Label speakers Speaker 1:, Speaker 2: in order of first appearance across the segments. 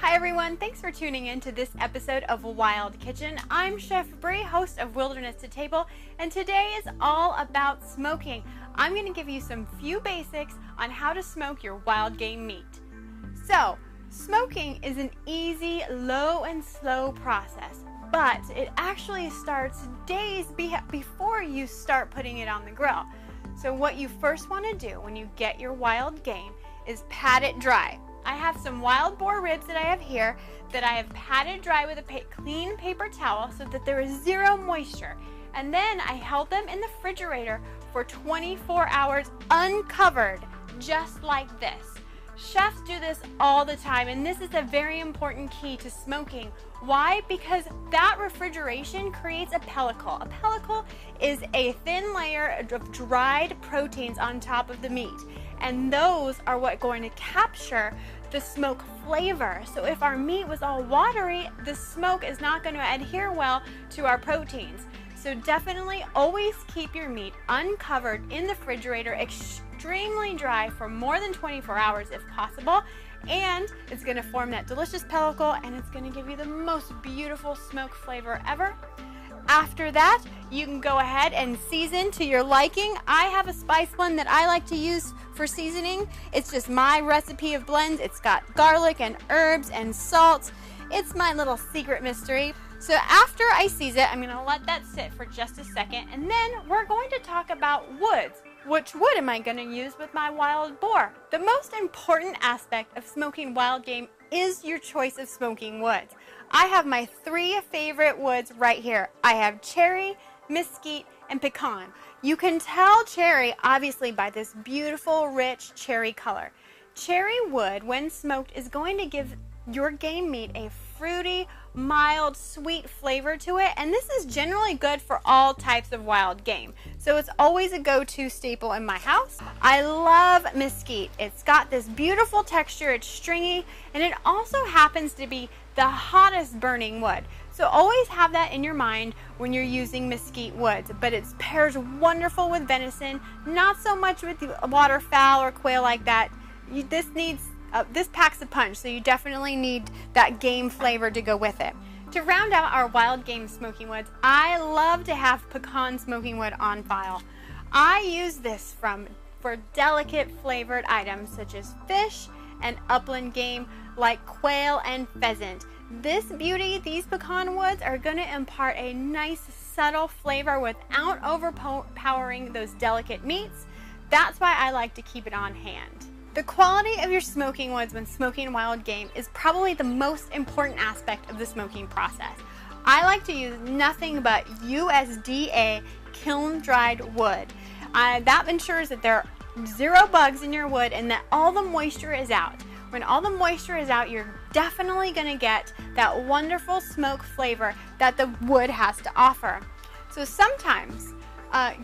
Speaker 1: Hi everyone, thanks for tuning in to this episode of Wild Kitchen. I'm Chef Bree, host of Wilderness to Table, and today is all about smoking. I'm going to give you some few basics on how to smoke your wild game meat. So, smoking is an easy, low and slow process, but it actually starts days before you start putting it on the grill. So what you first want to do when you get your wild game is pat it dry. I have some wild boar ribs that I have here that I have patted dry with a clean paper towel so that there is zero moisture. And then I held them in the refrigerator for 24 hours uncovered, just like this. Chefs do this all the time, and this is a very important key to smoking. Why? Because that refrigeration creates a pellicle. A pellicle is a thin layer of dried proteins on top of the meat, and those are what are going to capture the smoke flavor. So if our meat was all watery, the smoke is not going to adhere well to our proteins. So definitely always keep your meat uncovered in the refrigerator, extremely dry for more than 24 hours if possible, and it's going to form that delicious pellicle and it's going to give you the most beautiful smoke flavor ever. After that, you can go ahead and season to your liking. I have a spice blend that I like to use for seasoning. It's just my recipe of blends. It's got garlic and herbs and salt. It's my little secret mystery. So after I season it, I'm going to let that sit for just a second, and then we're going to talk about woods. Which wood am I going to use with my wild boar? The most important aspect of smoking wild game is your choice of smoking woods. I have my 3 favorite woods right here. I have cherry, mesquite, and pecan. You can tell cherry obviously by this beautiful rich cherry color. Cherry wood, when smoked, is going to give your game meat a fruity, mild, sweet flavor to it, and this is generally good for all types of wild game. So it's always a go-to staple in my house. I love mesquite. It's got this beautiful texture, it's stringy, and it also happens to be the hottest burning wood. So always have that in your mind when you're using mesquite woods, but it pairs wonderful with venison, not so much with waterfowl or quail like that. This packs a punch, so you definitely need that game flavor to go with it. To round out our wild game smoking woods, I love to have pecan smoking wood on file. I use this for delicate flavored items such as fish and upland game like quail and pheasant. This beauty, these pecan woods, are going to impart a nice subtle flavor without overpowering those delicate meats. That's why I like to keep it on hand. The quality of your smoking woods when smoking wild game is probably the most important aspect of the smoking process. I like to use nothing but USDA kiln-dried wood. That ensures that there are 0 bugs in your wood and that all the moisture is out. When all the moisture is out, you're definitely going to get that wonderful smoke flavor that the wood has to offer. So sometimes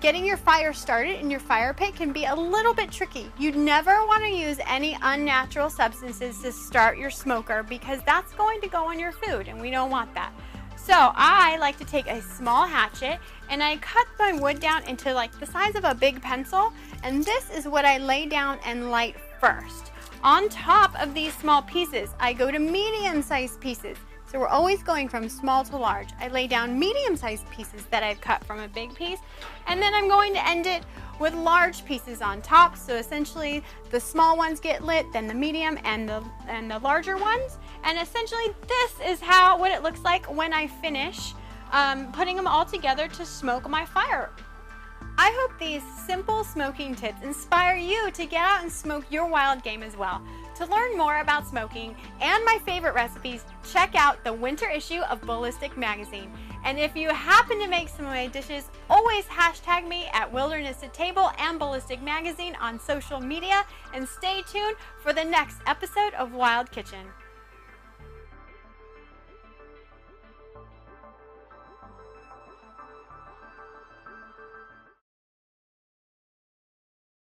Speaker 1: getting your fire started in your fire pit can be a little bit tricky. You'd never want to use any unnatural substances to start your smoker because that's going to go on your food and we don't want that. So I like to take a small hatchet and I cut my wood down into like the size of a big pencil, and this is what I lay down and light first. On top of these small pieces, I go to medium-sized pieces. So we're always going from small to large. I lay down medium-sized pieces that I've cut from a big piece, and then I'm going to end it with large pieces on top. So essentially the small ones get lit, then the medium and the larger ones. And essentially this is what it looks like when I finish putting them all together to smoke my fire. I hope these simple smoking tips inspire you to get out and smoke your wild game as well. To learn more about smoking and my favorite recipes, check out the winter issue of Ballistic Magazine. And if you happen to make some of my dishes, always hashtag me at Wilderness to Table and Ballistic Magazine on social media, and stay tuned for the next episode of Wild Kitchen.